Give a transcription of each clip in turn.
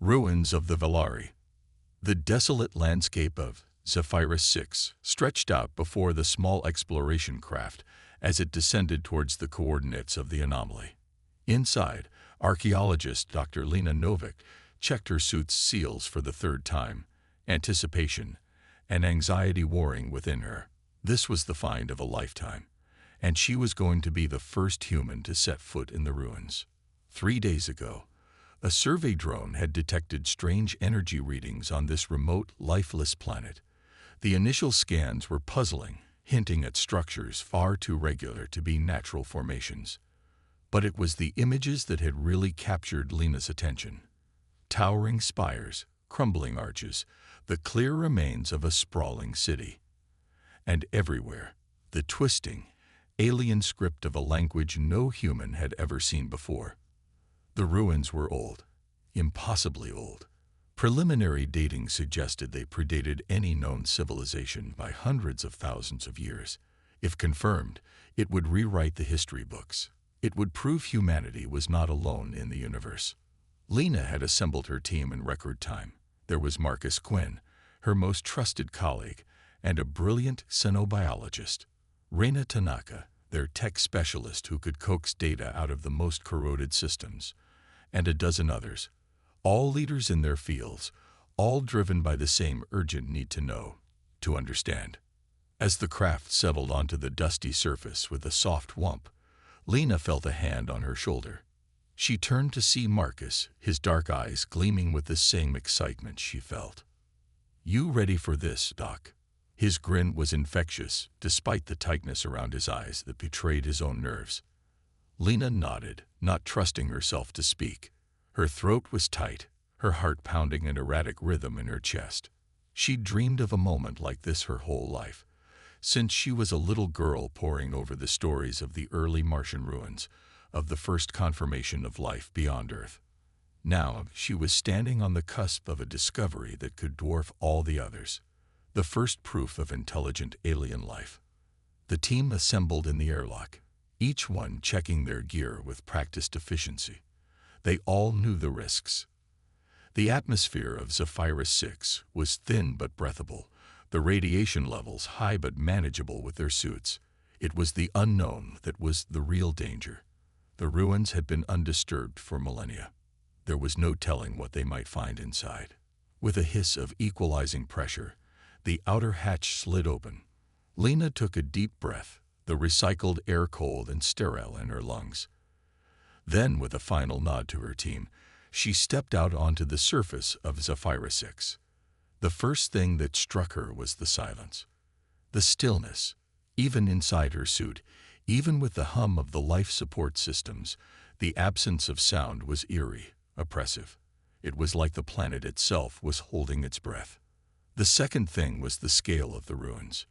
Ruins of the Velari. The desolate landscape of Zephyros-6 stretched out before the small exploration craft as it descended towards the coordinates of the anomaly. Inside, archaeologist Dr. Lena Novik checked her suit's seals for the third time, anticipation and anxiety warring within her. This was the find of a lifetime, and she was going to be the first human to set foot in the ruins. 3 days ago, a survey drone had detected strange energy readings on this remote, lifeless planet. The initial scans were puzzling, hinting at structures far too regular to be natural formations. But it was the images that had really captured Lena's attention. Towering spires, crumbling arches, the clear remains of a sprawling city. And everywhere, the twisting, alien script of a language no human had ever seen before. The ruins were old, impossibly old. Preliminary dating suggested they predated any known civilization by hundreds of thousands of years. If confirmed, it would rewrite the history books. It would prove humanity was not alone in the universe. Lena had assembled her team in record time. There was Marcus Quinn, her most trusted colleague, and a brilliant xenobiologist, Reina Tanaka, their tech specialist who could coax data out of the most corroded systems, and a dozen others, all leaders in their fields, all driven by the same urgent need to know, to understand. As the craft settled onto the dusty surface with a soft whump, Lena felt a hand on her shoulder. She turned to see Marcus, his dark eyes gleaming with the same excitement she felt. "You ready for this, Doc?" His grin was infectious, despite the tightness around his eyes that betrayed his own nerves. Lena nodded, not trusting herself to speak. Her throat was tight, her heart pounding an erratic rhythm in her chest. She'd dreamed of a moment like this her whole life, since she was a little girl poring over the stories of the early Martian ruins, of the first confirmation of life beyond Earth. Now she was standing on the cusp of a discovery that could dwarf all the others, the first proof of intelligent alien life. The team assembled in the airlock, each one checking their gear with practiced efficiency. They all knew the risks. The atmosphere of Zephyros-6 was thin but breathable, the radiation levels high but manageable with their suits. It was the unknown that was the real danger. The ruins had been undisturbed for millennia. There was no telling what they might find inside. With a hiss of equalizing pressure, the outer hatch slid open. Lena took a deep breath, the recycled air cold and sterile in her lungs. Then, with a final nod to her team, she stepped out onto the surface of Zephyros-6. The first thing that struck her was the silence. The stillness, even inside her suit, even with the hum of the life support systems, the absence of sound was eerie, oppressive. It was like the planet itself was holding its breath. The second thing was the scale of the ruins.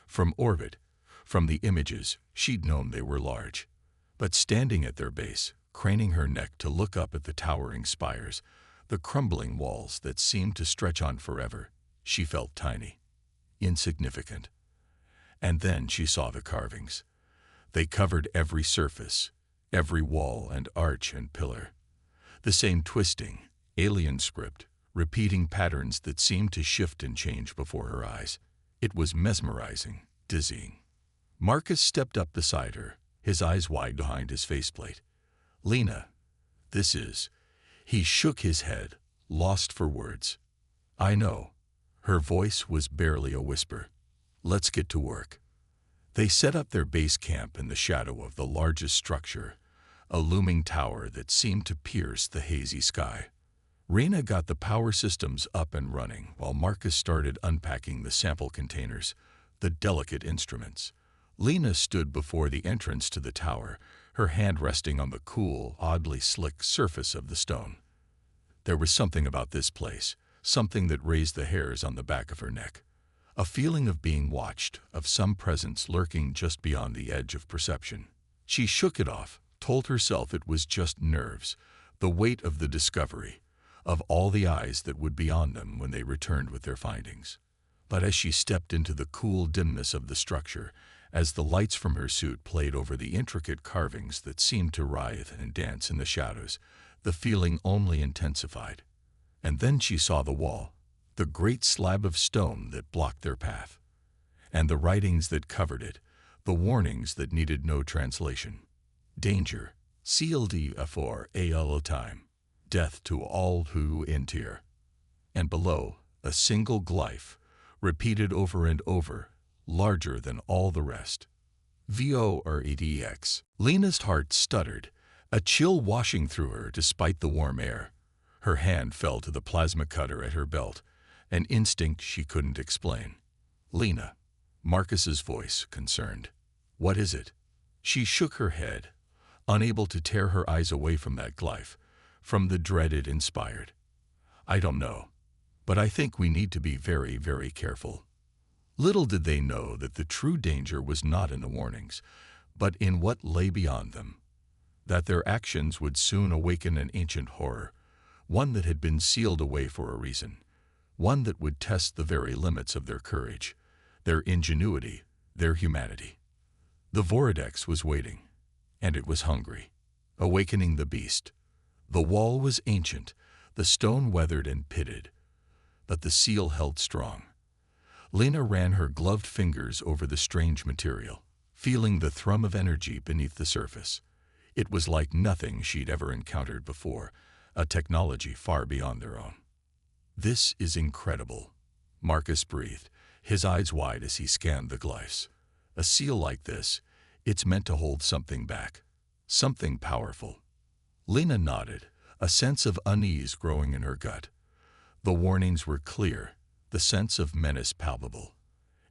From orbit, from the images, she'd known they were large. But standing at their base, craning her neck to look up at the towering spires, the crumbling walls that seemed to stretch on forever, she felt tiny, insignificant. And then she saw the carvings. They covered every surface, every wall and arch and pillar. The same twisting, alien script, repeating patterns that seemed to shift and change before her eyes. It was mesmerizing, dizzying. Marcus stepped up beside her, his eyes wide behind his faceplate. "Lena, this is..." He shook his head, lost for words. "I know." Her voice was barely a whisper. "Let's get to work." They set up their base camp in the shadow of the largest structure, a looming tower that seemed to pierce the hazy sky. Reina got the power systems up and running while Marcus started unpacking the sample containers, the delicate instruments. Lena stood before the entrance to the tower, her hand resting on the cool, oddly slick surface of the stone. There was something about this place, something that raised the hairs on the back of her neck. A feeling of being watched, of some presence lurking just beyond the edge of perception. She shook it off, told herself it was just nerves, the weight of the discovery, of all the eyes that would be on them when they returned with their findings. But as she stepped into the cool dimness of the structure, as the lights from her suit played over the intricate carvings that seemed to writhe and dance in the shadows, the feeling only intensified. And then she saw the wall, the great slab of stone that blocked their path, and the writings that covered it, the warnings that needed no translation. Danger, CLD for AL time, death to all who enter. And below, a single glyph, repeated over and over, larger than all the rest. VOREDX. Lena's heart stuttered, a chill washing through her despite the warm air. Her hand fell to the plasma cutter at her belt, an instinct she couldn't explain. Lena. Marcus's voice, concerned. What is it? She shook her head, unable to tear her eyes away from that glyph, from the dread it inspired. I don't know, but I think we need to be very, very careful. Little did they know that the true danger was not in the warnings, but in what lay beyond them. That their actions would soon awaken an ancient horror, one that had been sealed away for a reason, one that would test the very limits of their courage, their ingenuity, their humanity. The Voridex was waiting, and it was hungry, awakening the beast. The wall was ancient, the stone weathered and pitted, but the seal held strong. Lena ran her gloved fingers over the strange material, feeling the thrum of energy beneath the surface. It was like nothing she'd ever encountered before, a technology far beyond their own. This is incredible, Marcus breathed, his eyes wide as he scanned the glyphs. A seal like this, it's meant to hold something back, something powerful. Lena nodded, a sense of unease growing in her gut. The warnings were clear, the sense of menace palpable.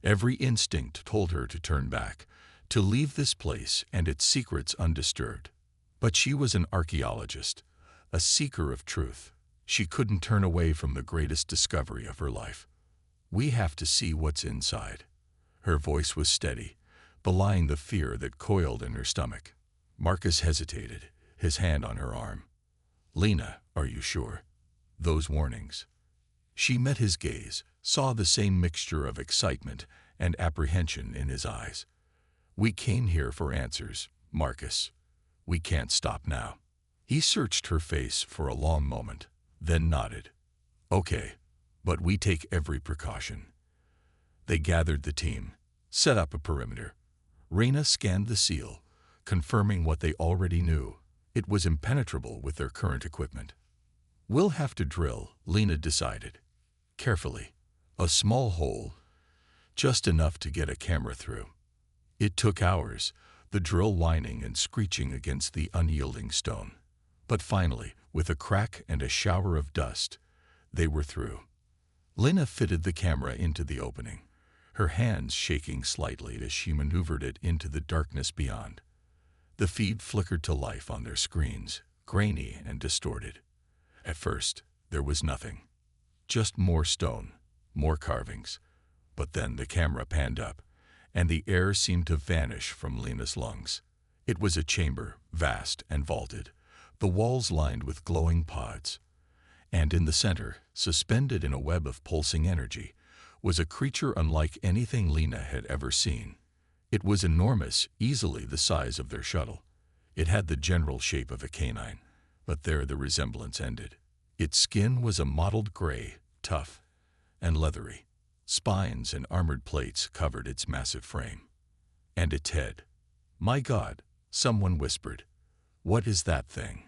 Every instinct told her to turn back, to leave this place and its secrets undisturbed. But she was an archaeologist, a seeker of truth. She couldn't turn away from the greatest discovery of her life. We have to see what's inside. Her voice was steady, belying the fear that coiled in her stomach. Marcus hesitated, his hand on her arm. Lena, are you sure? Those warnings. She met his gaze, saw the same mixture of excitement and apprehension in his eyes. We came here for answers, Marcus. We can't stop now. He searched her face for a long moment, then nodded. Okay, but we take every precaution. They gathered the team, set up a perimeter. Reyna scanned the seal, confirming what they already knew. It was impenetrable with their current equipment. We'll have to drill, Lena decided. Carefully, a small hole, just enough to get a camera through. It took hours, the drill whining and screeching against the unyielding stone. But finally, with a crack and a shower of dust, they were through. Lena fitted the camera into the opening, her hands shaking slightly as she maneuvered it into the darkness beyond. The feed flickered to life on their screens, grainy and distorted. At first, there was nothing. Just more stone, more carvings. But then the camera panned up, and the air seemed to vanish from Lena's lungs. It was a chamber, vast and vaulted, the walls lined with glowing pods. And in the center, suspended in a web of pulsing energy, was a creature unlike anything Lena had ever seen. It was enormous, easily the size of their shuttle. It had the general shape of a canine, but there the resemblance ended. Its skin was a mottled gray, tough and leathery. Spines and armored plates covered its massive frame. And its head. My God, someone whispered. What is that thing?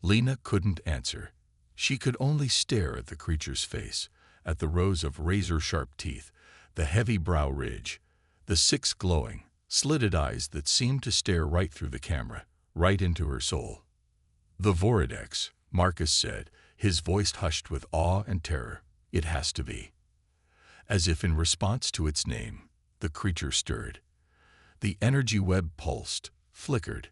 Lena couldn't answer. She could only stare at the creature's face, at the rows of razor-sharp teeth, the heavy brow ridge, the 6 glowing, slitted eyes that seemed to stare right through the camera, right into her soul. The Voridex, Marcus said, his voice hushed with awe and terror. It has to be. As if in response to its name, the creature stirred. The energy web pulsed, flickered,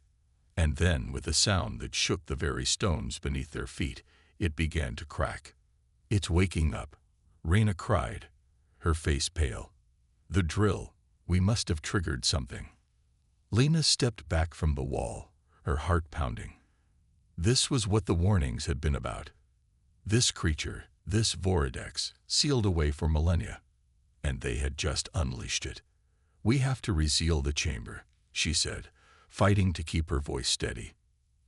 and then, with a sound that shook the very stones beneath their feet, it began to crack. It's waking up, Reyna cried, her face pale. The drill, we must have triggered something. Lena stepped back from the wall, her heart pounding. This was what the warnings had been about. This creature, this Voridex, sealed away for millennia, and they had just unleashed it. We have to reseal the chamber, she said, fighting to keep her voice steady.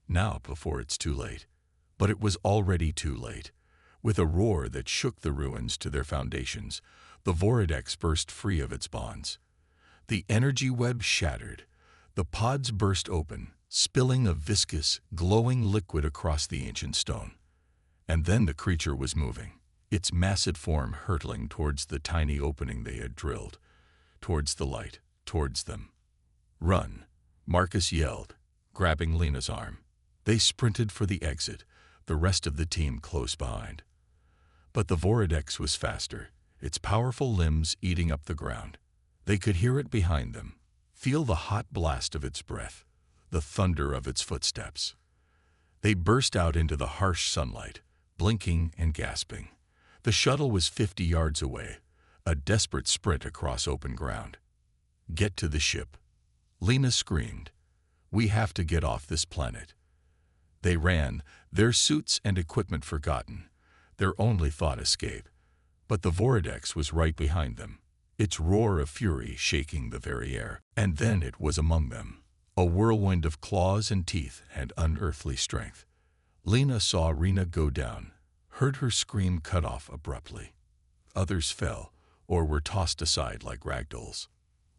Now, before it's too late. But it was already too late. With a roar that shook the ruins to their foundations, the Voridex burst free of its bonds. The energy web shattered. The pods burst open, spilling a viscous, glowing liquid across the ancient stone. And then the creature was moving, its massive form hurtling towards the tiny opening they had drilled, towards the light, towards them. "Run," Marcus yelled, grabbing Lena's arm. They sprinted for the exit, the rest of the team close behind. But the Voridex was faster, its powerful limbs eating up the ground. They could hear it behind them, feel the hot blast of its breath, the thunder of its footsteps. They burst out into the harsh sunlight, blinking and gasping. The shuttle was 50 yards away, a desperate sprint across open ground. "Get to the ship," Lena screamed. "We have to get off this planet." They ran, their suits and equipment forgotten, their only thought escape. But the Voridex was right behind them, its roar of fury shaking the very air. And then it was among them, a whirlwind of claws and teeth and unearthly strength. Lena saw Rena go down, heard her scream cut off abruptly. Others fell, or were tossed aside like ragdolls.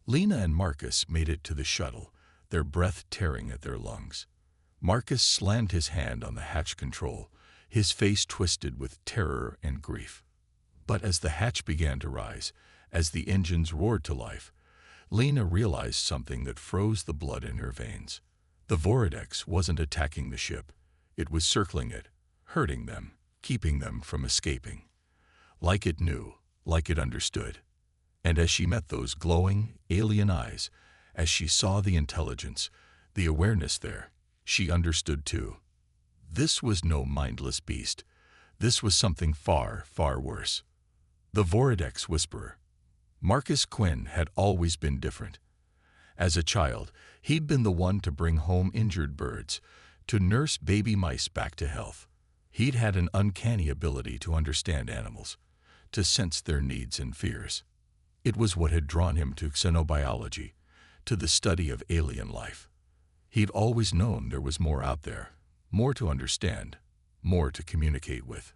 Lena and Marcus made it to the shuttle, their breath tearing at their lungs. Marcus slammed his hand on the hatch control, his face twisted with terror and grief. But as the hatch began to rise, as the engines roared to life, Lena realized something that froze the blood in her veins. The Voridex wasn't attacking the ship. It was circling it, hurting them, keeping them from escaping. Like it knew, like it understood. And as she met those glowing, alien eyes, as she saw the intelligence, the awareness there, she understood too. This was no mindless beast. This was something far, far worse. The Voridex Whisperer. Marcus Quinn had always been different. As a child, he'd been the one to bring home injured birds, to nurse baby mice back to health. He'd had an uncanny ability to understand animals, to sense their needs and fears. It was what had drawn him to xenobiology, to the study of alien life. He'd always known there was more out there, more to understand, more to communicate with.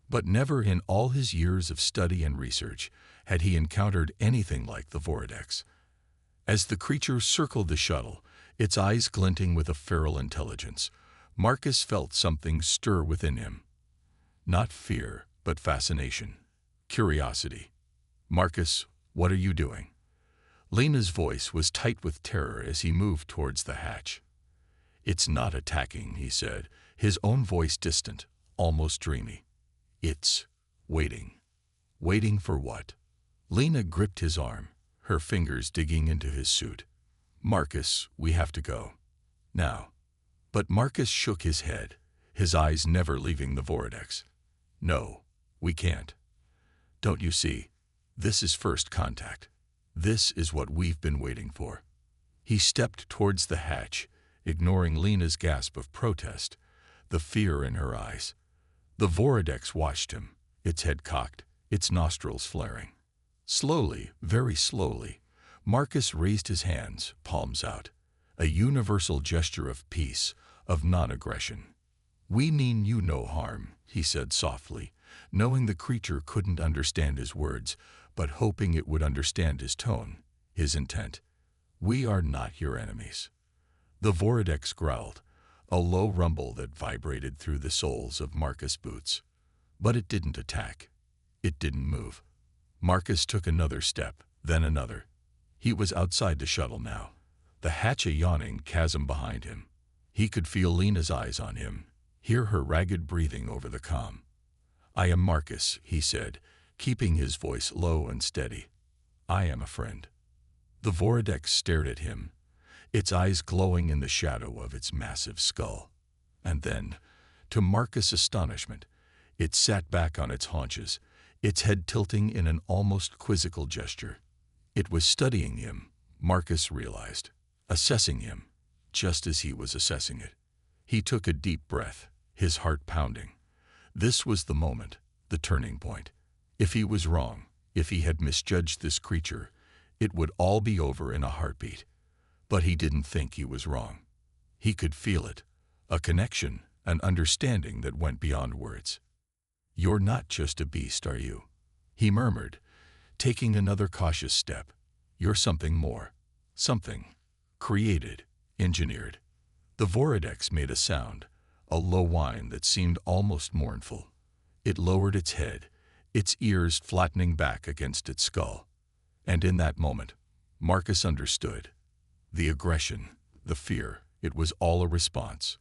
But never in all his years of study and research had he encountered anything like the Voridex. As the creature circled the shuttle, its eyes glinting with a feral intelligence, Marcus felt something stir within him. Not fear, but fascination, curiosity. "Marcus, what are you doing?" Lena's voice was tight with terror as he moved towards the hatch. "It's not attacking," he said, his own voice distant, almost dreamy. "It's waiting." Waiting for what? Lena gripped his arm, her fingers digging into his suit. "Marcus, we have to go. Now." But Marcus shook his head, his eyes never leaving the Voridex. "No, we can't. Don't you see? This is first contact. This is what we've been waiting for." He stepped towards the hatch, ignoring Lena's gasp of protest, the fear in her eyes. The Voridex watched him, its head cocked, its nostrils flaring. Slowly, very slowly, Marcus raised his hands, palms out, a universal gesture of peace, of non-aggression. "We mean you no harm," he said softly, knowing the creature couldn't understand his words, but hoping it would understand his tone, his intent. "We are not your enemies." The Voridex growled, a low rumble that vibrated through the soles of Marcus' boots. But it didn't attack. It didn't move. Marcus took another step, then another. He was outside the shuttle now, the hatch a yawning chasm behind him. He could feel Lena's eyes on him, hear her ragged breathing over the comm. "I am Marcus," he said, keeping his voice low and steady. "I am a friend." The Voridex stared at him, its eyes glowing in the shadow of its massive skull. And then, to Marcus' astonishment, it sat back on its haunches, its head tilting in an almost quizzical gesture. It was studying him, Marcus realized, assessing him, just as he was assessing it. He took a deep breath, his heart pounding. This was the moment, the turning point. If he was wrong, if he had misjudged this creature, it would all be over in a heartbeat. But he didn't think he was wrong. He could feel it, a connection, an understanding that went beyond words. "You're not just a beast, are you?" he murmured, taking another cautious step. "You're something more. Something created, engineered." The Voridex made a sound, a low whine that seemed almost mournful. It lowered its head, its ears flattening back against its skull. And in that moment, Marcus understood. The aggression, the fear, it was all a response,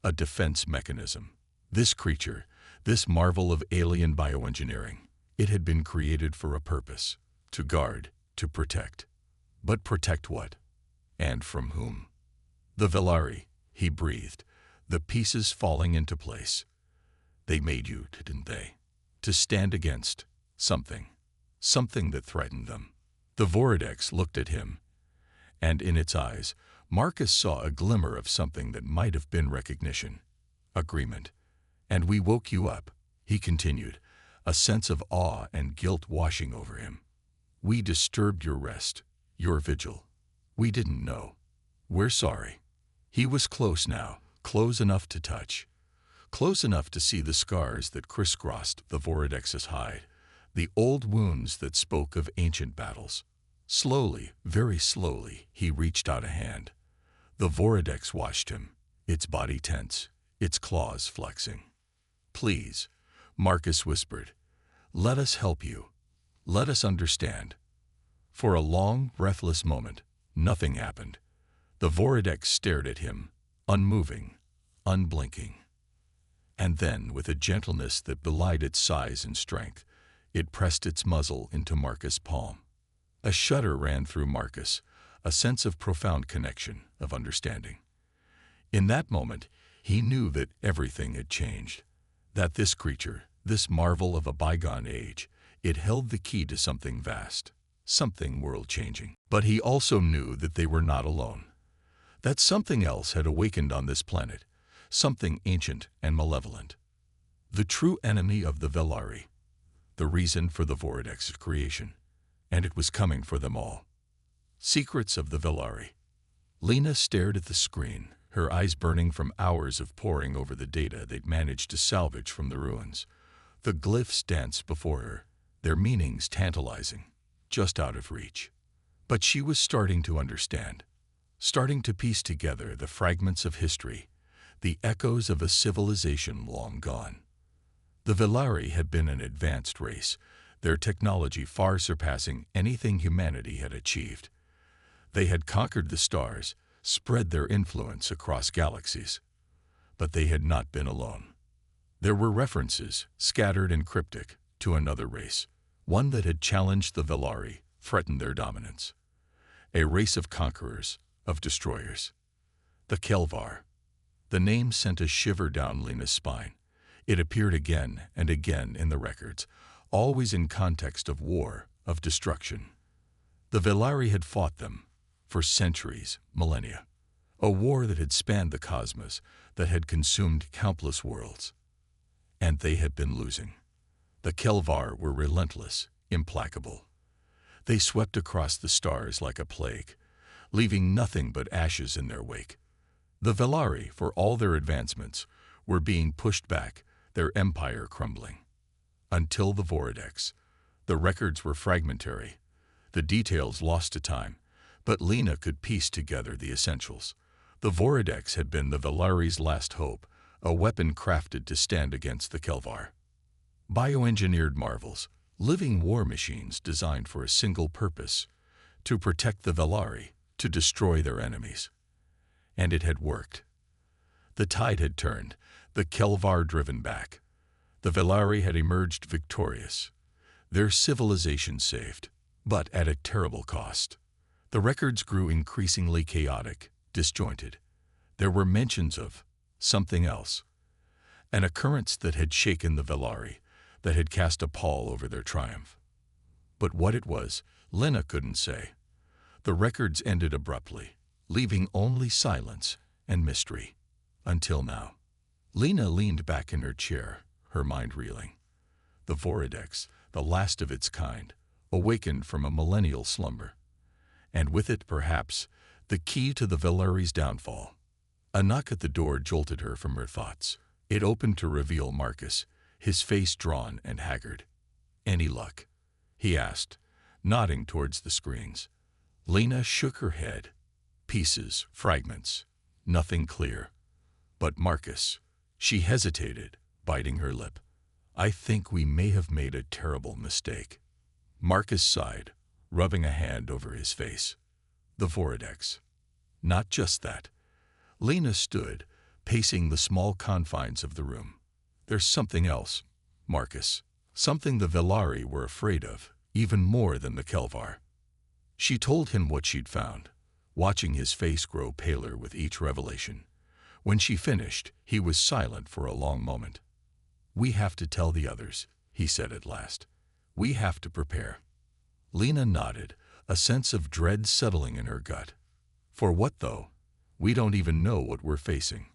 a defense mechanism. This creature, this marvel of alien bioengineering, it had been created for a purpose, to guard, to protect. But protect what? And from whom? "The Velari," he breathed, the pieces falling into place. "They made you, didn't they? To stand against something that threatened them." The Voridex looked at him, and in its eyes, Marcus saw a glimmer of something that might have been recognition, agreement. "And we woke you up," he continued, a sense of awe and guilt washing over him. "We disturbed your rest, your vigil. We didn't know. We're sorry." He was close now, close enough to touch, close enough to see the scars that crisscrossed the Voridex's hide, the old wounds that spoke of ancient battles. Slowly, very slowly, he reached out a hand. The Voridex watched him, its body tense, its claws flexing. "Please," Marcus whispered, "let us help you. Let us understand." For a long, breathless moment, nothing happened. The Voridex stared at him, unmoving, unblinking. And then, with a gentleness that belied its size and strength, it pressed its muzzle into Marcus' palm. A shudder ran through Marcus, a sense of profound connection, of understanding. In that moment, he knew that everything had changed, that this creature, this marvel of a bygone age, it held the key to something vast, something world-changing. But he also knew that they were not alone, that something else had awakened on this planet, something ancient and malevolent. The true enemy of the Velari, the reason for the Voridex's creation, and it was coming for them all. Secrets of the Velari. Lena stared at the screen, her eyes burning from hours of poring over the data they'd managed to salvage from the ruins. The glyphs danced before her, their meanings tantalizing, just out of reach. But she was starting to understand, starting to piece together the fragments of history, the echoes of a civilization long gone. The Velari had been an advanced race, their technology far surpassing anything humanity had achieved. They had conquered the stars, spread their influence across galaxies. But they had not been alone. There were references, scattered and cryptic, to another race, one that had challenged the Velari, threatened their dominance. A race of conquerors, of destroyers. The Kelvar. The name sent a shiver down Lena's spine. It appeared again and again in the records, always in context of war, of destruction. The Velari had fought them, for centuries, millennia. A war that had spanned the cosmos, that had consumed countless worlds. And they had been losing. The Kelvar were relentless, implacable. They swept across the stars like a plague, leaving nothing but ashes in their wake. The Velari, for all their advancements, were being pushed back, their empire crumbling. Until the Voridex. The records were fragmentary, the details lost to time, but Lena could piece together the essentials. The Voridex had been the Velari's last hope, a weapon crafted to stand against the Kelvar. Bioengineered marvels, living war machines designed for a single purpose, to protect the Velari, to destroy their enemies. And it had worked. The tide had turned, the Kelvar driven back. The Velari had emerged victorious, their civilization saved, but at a terrible cost. The records grew increasingly chaotic, disjointed. There were mentions of something else, an occurrence that had shaken the Velari, that had cast a pall over their triumph. But what it was, Lena couldn't say. The records ended abruptly, leaving only silence and mystery. Until now. Lena leaned back in her chair, her mind reeling. The Voridex, the last of its kind, awakened from a millennial slumber. And with it, perhaps, the key to the Velari's downfall. A knock at the door jolted her from her thoughts. It opened to reveal Marcus, his face drawn and haggard. "Any luck?" he asked, nodding towards the screens. Lena shook her head. "Pieces, fragments, nothing clear." "But Marcus," she hesitated, biting her lip. "I think we may have made a terrible mistake." Marcus sighed, rubbing a hand over his face. "The Voridex." "Not just that." Lena stood, pacing the small confines of the room. "There's something else, Marcus. Something the Velari were afraid of, even more than the Kelvar." She told him what she'd found, watching his face grow paler with each revelation. When she finished, he was silent for a long moment. "We have to tell the others," he said at last. "We have to prepare." Lena nodded, a sense of dread settling in her gut. "For what, though? We don't even know what we're facing."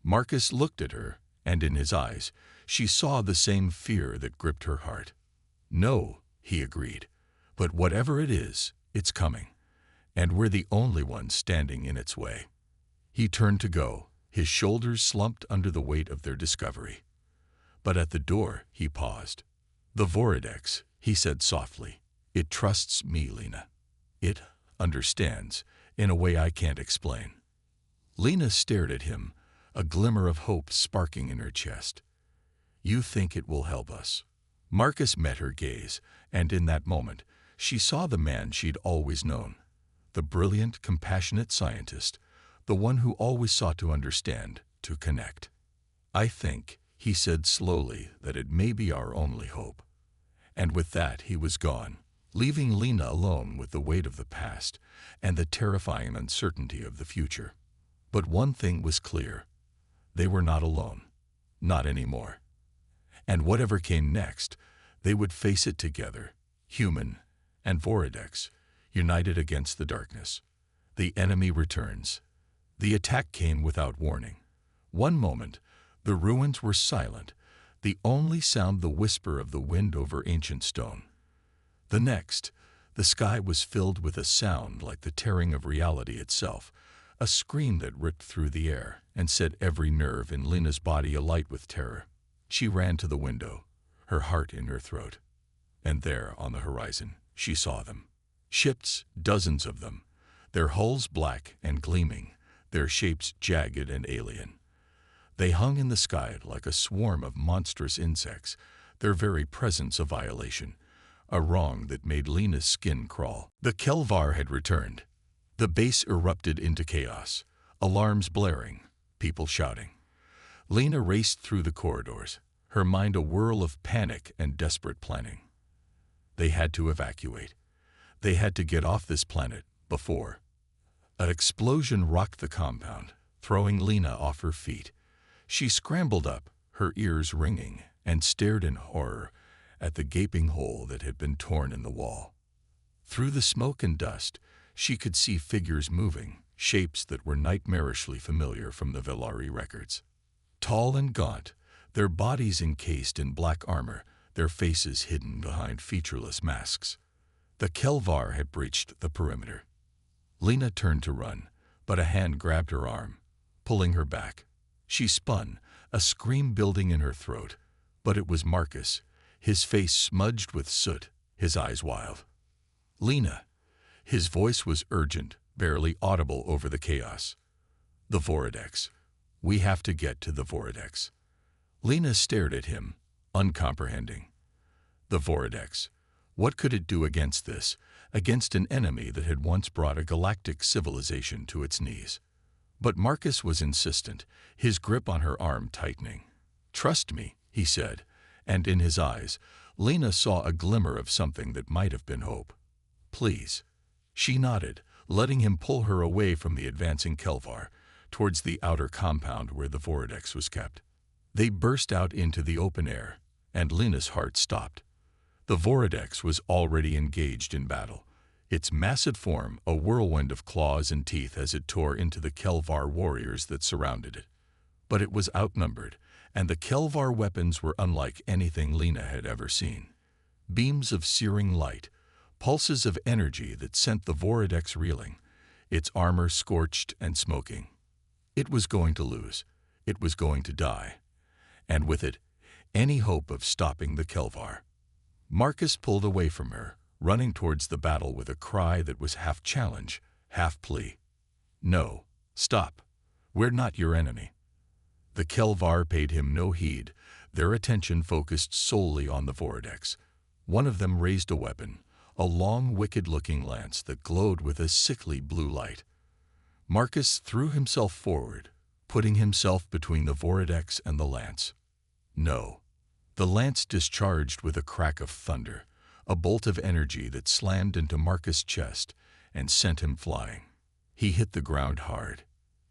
Marcus looked at her, and in his eyes, she saw the same fear that gripped her heart. "No," he agreed, "but whatever it is, it's coming, and we're the only ones standing in its way." He turned to go, his shoulders slumped under the weight of their discovery. But at the door, he paused. "The Voridex," he said softly. "It trusts me, Lena. It understands in a way I can't explain." Lena stared at him, a glimmer of hope sparking in her chest. "You think it will help us?" Marcus met her gaze, and in that moment, she saw the man she'd always known. The brilliant, compassionate scientist, the one who always sought to understand, to connect. "I think," he said slowly, "that it may be our only hope." And with that, he was gone, leaving Lena alone with the weight of the past and the terrifying uncertainty of the future. But one thing was clear. They were not alone. Not anymore. And whatever came next, they would face it together, human and Voridex, united against the darkness. The enemy returns. The attack came without warning. One moment, the ruins were silent, the only sound the whisper of the wind over ancient stone. The next, the sky was filled with a sound like the tearing of reality itself, a scream that ripped through the air and set every nerve in Lena's body alight with terror. She ran to the window, her heart in her throat. And there, on the horizon, she saw them. Ships, dozens of them, their hulls black and gleaming, their shapes jagged and alien. They hung in the sky like a swarm of monstrous insects, their very presence a violation, a wrong that made Lena's skin crawl. The Kelvar had returned. The base erupted into chaos, alarms blaring, people shouting. Lena raced through the corridors, her mind a whirl of panic and desperate planning. They had to evacuate. They had to get off this planet before. An explosion rocked the compound, throwing Lena off her feet. She scrambled up, her ears ringing, and stared in horror at the gaping hole that had been torn in the wall. Through the smoke and dust, she could see figures moving, shapes that were nightmarishly familiar from the Velari records. Tall and gaunt, their bodies encased in black armor, their faces hidden behind featureless masks. The Kelvar had breached the perimeter. Lena turned to run, but a hand grabbed her arm, pulling her back. She spun, a scream building in her throat, but it was Marcus, his face smudged with soot, his eyes wild. "Lena!" His voice was urgent, barely audible over the chaos. "The Voridex. We have to get to the Voridex." Lena stared at him, uncomprehending. The Voridex. What could it do against this, against an enemy that had once brought a galactic civilization to its knees? But Marcus was insistent, his grip on her arm tightening. "Trust me," he said, and in his eyes, Lena saw a glimmer of something that might have been hope. "Please." She nodded, letting him pull her away from the advancing Kelvar, towards the outer compound where the Voridex was kept. They burst out into the open air, and Lena's heart stopped. The Voridex was already engaged in battle, its massive form a whirlwind of claws and teeth as it tore into the Kelvar warriors that surrounded it. But it was outnumbered, and the Kelvar weapons were unlike anything Lena had ever seen. Beams of searing light, pulses of energy that sent the Voridex reeling, its armor scorched and smoking. It was going to lose. It was going to die. And with it, any hope of stopping the Kelvar. Marcus pulled away from her, running towards the battle with a cry that was half challenge, half plea. "No, stop. We're not your enemy." The Kelvar paid him no heed, their attention focused solely on the Voridex. One of them raised a weapon, a long, wicked-looking lance that glowed with a sickly blue light. Marcus threw himself forward, putting himself between the Voridex and the lance. No. The lance discharged with a crack of thunder, a bolt of energy that slammed into Marcus' chest and sent him flying. He hit the ground hard,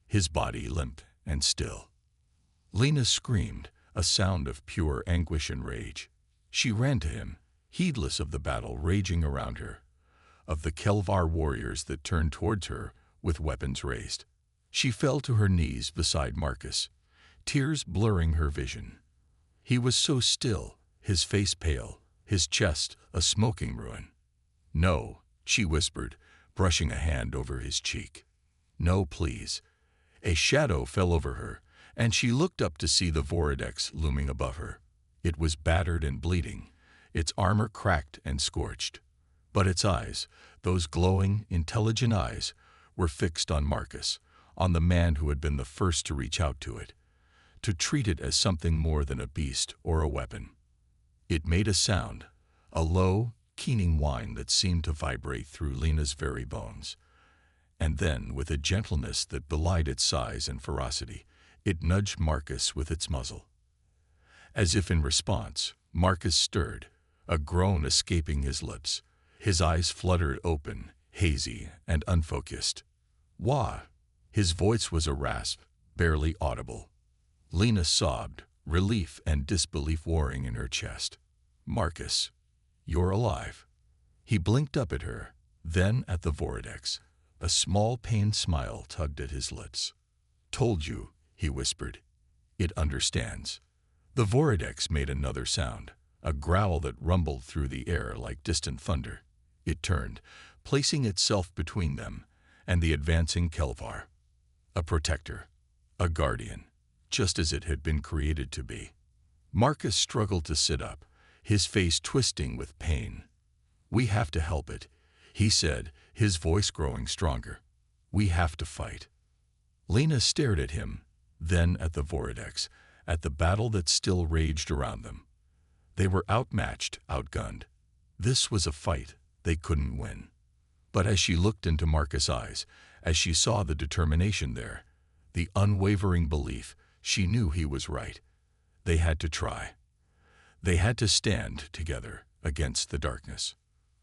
his body limp and still. Lena screamed, a sound of pure anguish and rage. She ran to him, heedless of the battle raging around her, of the Kelvar warriors that turned towards her with weapons raised. She fell to her knees beside Marcus, tears blurring her vision. He was so still, his face pale, his chest a smoking ruin. "No," she whispered, brushing a hand over his cheek. "No, please." A shadow fell over her, and she looked up to see the Voridex looming above her. It was battered and bleeding, its armor cracked and scorched. But its eyes, those glowing, intelligent eyes, were fixed on Marcus, on the man who had been the first to reach out to it, to treat it as something more than a beast or a weapon. It made a sound, a low, keening whine that seemed to vibrate through Lena's very bones. And then, with a gentleness that belied its size and ferocity, it nudged Marcus with its muzzle. As if in response, Marcus stirred, a groan escaping his lips. His eyes fluttered open, hazy and unfocused. "Wah!" His voice was a rasp, barely audible. Lena sobbed, relief and disbelief warring in her chest. "Marcus, you're alive." He blinked up at her, then at the Voridex. A small pained smile tugged at his lips. "Told you," he whispered. "It understands." The Voridex made another sound, a growl that rumbled through the air like distant thunder. It turned, placing itself between them and the advancing Kelvar. A protector, a guardian, just as it had been created to be. Marcus struggled to sit up, his face twisting with pain. "We have to help it," he said, his voice growing stronger. "We have to fight." Lena stared at him, then at the Voridex, at the battle that still raged around them. They were outmatched, outgunned. This was a fight they couldn't win. But as she looked into Marcus' eyes, as she saw the determination there, the unwavering belief, she knew he was right. They had to try. They had to stand together against the darkness.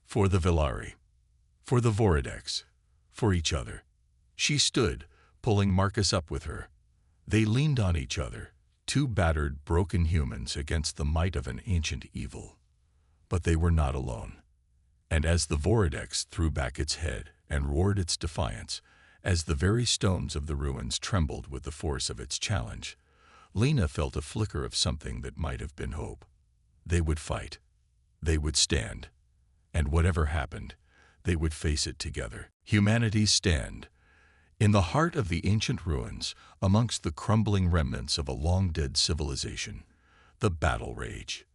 For the Villari. For the Voridex. For each other. She stood, pulling Marcus up with her. They leaned on each other, two battered, broken humans against the might of an ancient evil. But they were not alone. And as the Voridex threw back its head and roared its defiance, as the very stones of the ruins trembled with the force of its challenge, Lena felt a flicker of something that might have been hope. They would fight. They would stand. And whatever happened, they would face it together. Humanity's stand. In the heart of the ancient ruins, amongst the crumbling remnants of a long-dead civilization, the battle rage.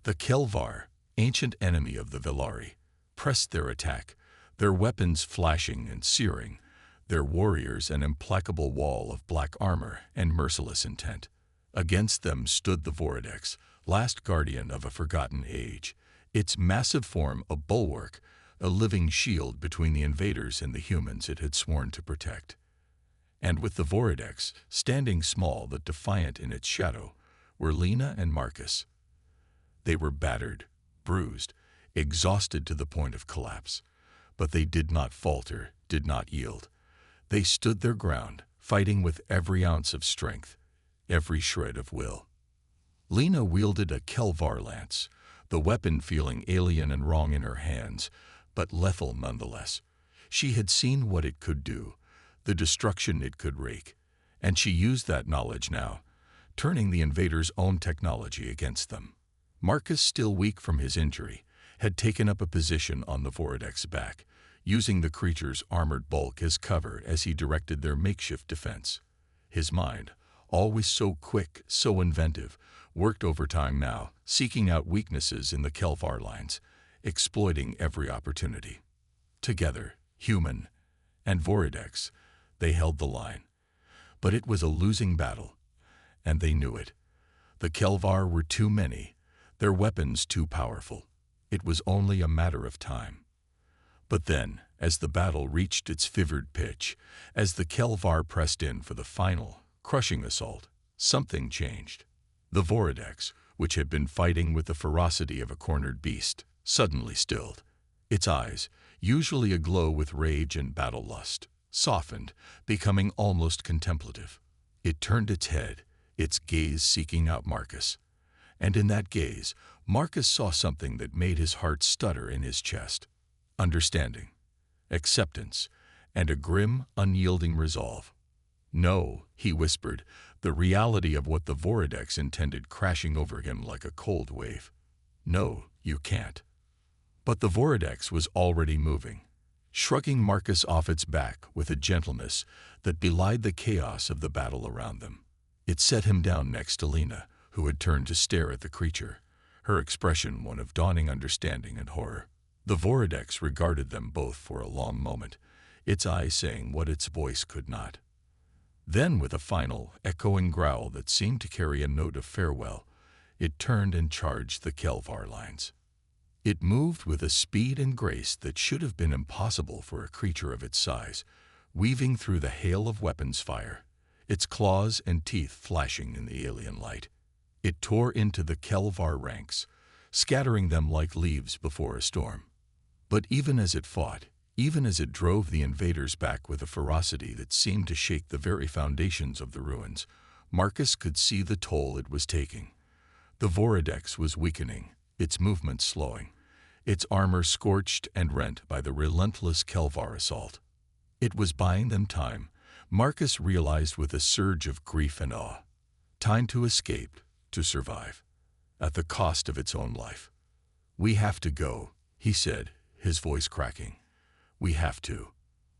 The Kelvar, ancient enemy of the Villari, pressed their attack, their weapons flashing and searing, their warriors an implacable wall of black armor and merciless intent. Against them stood the Voridex, last guardian of a forgotten age, its massive form a bulwark, a living shield between the invaders and the humans it had sworn to protect. And with the Voridex, standing small but defiant in its shadow, were Lena and Marcus. They were battered, bruised, exhausted to the point of collapse. But they did not falter, did not yield. They stood their ground, fighting with every ounce of strength, every shred of will. Lena wielded a Kelvar lance, the weapon feeling alien and wrong in her hands, but lethal nonetheless. She had seen what it could do, the destruction it could wreak, and she used that knowledge now, turning the invaders' own technology against them. Marcus, still weak from his injury, had taken up a position on the Voridex's back, using the creature's armored bulk as cover as he directed their makeshift defense. His mind, always so quick, so inventive, worked overtime now, seeking out weaknesses in the Kelvar lines, exploiting every opportunity. Together, human and Voridex, they held the line. But it was a losing battle, and they knew it. The Kelvar were too many, their weapons too powerful. It was only a matter of time. But then, as the battle reached its fevered pitch, as the Kelvar pressed in for the final, crushing assault, something changed. The Voridex, which had been fighting with the ferocity of a cornered beast, suddenly stilled. Its eyes, usually aglow with rage and battle lust, softened, becoming almost contemplative. It turned its head, its gaze seeking out Marcus. And in that gaze, Marcus saw something that made his heart stutter in his chest. Understanding, acceptance, and a grim, unyielding resolve. No, he whispered, the reality of what the Voridex intended crashing over him like a cold wave. No, you can't. But the Voridex was already moving, shrugging Marcus off its back with a gentleness that belied the chaos of the battle around them. It set him down next to Lena, who had turned to stare at the creature, her expression one of dawning understanding and horror. The Voridex regarded them both for a long moment, its eyes saying what its voice could not. Then, with a final, echoing growl that seemed to carry a note of farewell, it turned and charged the Kelvar lines. It moved with a speed and grace that should have been impossible for a creature of its size, weaving through the hail of weapons fire, its claws and teeth flashing in the alien light. It tore into the Kelvar ranks, scattering them like leaves before a storm. But even as it fought, even as it drove the invaders back with a ferocity that seemed to shake the very foundations of the ruins, Marcus could see the toll it was taking. The Voridex was weakening, its movements slowing, its armor scorched and rent by the relentless Kelvar assault. It was buying them time, Marcus realized with a surge of grief and awe. Time to escape, to survive, at the cost of its own life. "We have to go," he said, his voice cracking. "We have to."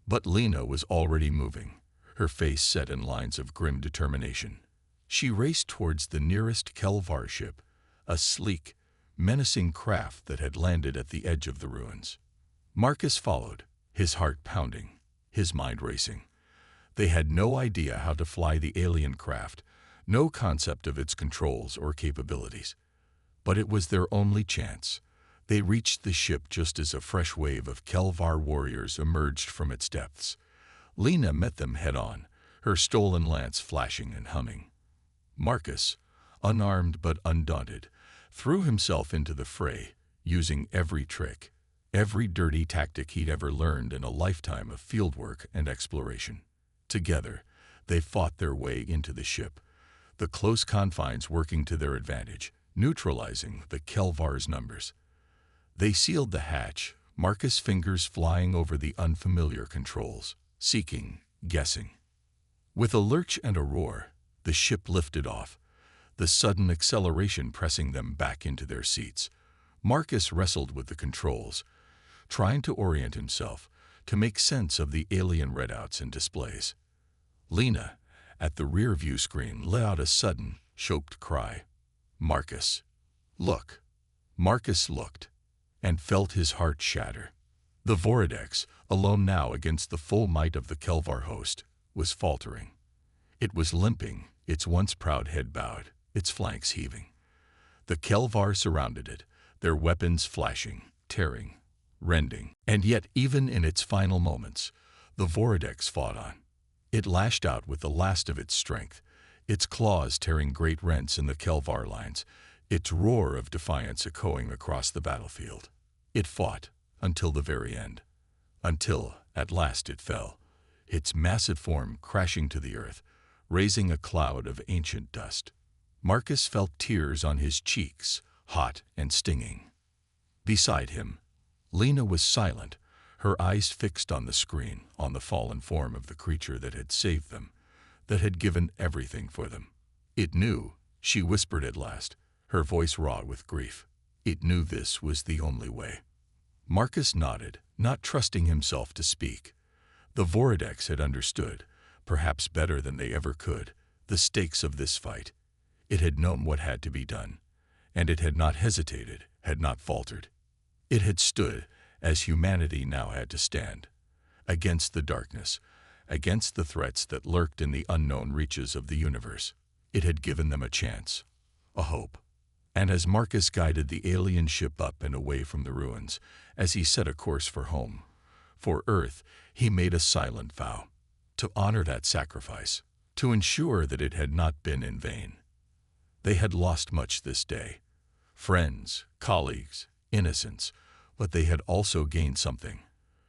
But Lena was already moving, her face set in lines of grim determination. She raced towards the nearest Kelvar ship, a sleek, menacing craft that had landed at the edge of the ruins. Marcus followed, his heart pounding, his mind racing. They had no idea how to fly the alien craft, no concept of its controls or capabilities. But it was their only chance. They reached the ship just as a fresh wave of Kelvar warriors emerged from its depths. Lena met them head-on, her stolen lance flashing and humming. Marcus, unarmed but undaunted, threw himself into the fray, using every trick, every dirty tactic he'd ever learned in a lifetime of fieldwork and exploration. Together, they fought their way into the ship, the close confines working to their advantage, neutralizing the Kelvar's numbers. They sealed the hatch, Marcus' fingers flying over the unfamiliar controls, seeking, guessing. With a lurch and a roar, the ship lifted off, the sudden acceleration pressing them back into their seats. Marcus wrestled with the controls, trying to orient himself, to make sense of the alien readouts and displays. Lena, at the rear view screen, let out a sudden, choked cry. "Marcus, look." Marcus looked, and felt his heart shatter. The Voridex, alone now against the full might of the Kelvar host, was faltering. It was limping, its once proud head bowed, its flanks heaving. The Kelvar surrounded it, their weapons flashing, tearing, rending. And yet, even in its final moments, the Voridex fought on. It lashed out with the last of its strength, its claws tearing great rents in the Kelvar lines, its roar of defiance echoing across the battlefield. It fought until the very end, until, at last, it fell, its massive form crashing to the earth, raising a cloud of ancient dust. Marcus felt tears on his cheeks, hot and stinging. Beside him, Lena was silent, her eyes fixed on the screen, on the fallen form of the creature that had saved them, that had given everything for them. It knew, she whispered at last, her voice raw with grief. It knew this was the only way. Marcus nodded, not trusting himself to speak. The Voridex had understood, perhaps better than they ever could, the stakes of this fight. It had known what had to be done, and it had not hesitated, had not faltered. It had stood, as humanity now had to stand, against the darkness, against the threats that lurked in the unknown reaches of the universe. It had given them a chance, a hope. And as Marcus guided the alien ship up and away from the ruins, as he set a course for home, for Earth, he made a silent vow to honor that sacrifice, to ensure that it had not been in vain. They had lost much this day, friends, colleagues, innocents, but they had also gained something,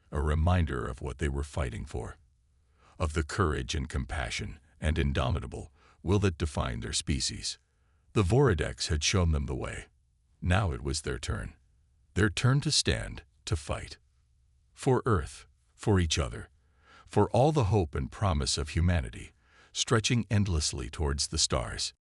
a reminder of what they were fighting for, of the courage and compassion and indomitable will that defined their species. The Voridex had shown them the way. Now it was their turn to stand, to fight. For Earth, for each other, for all the hope and promise of humanity, stretching endlessly towards the stars.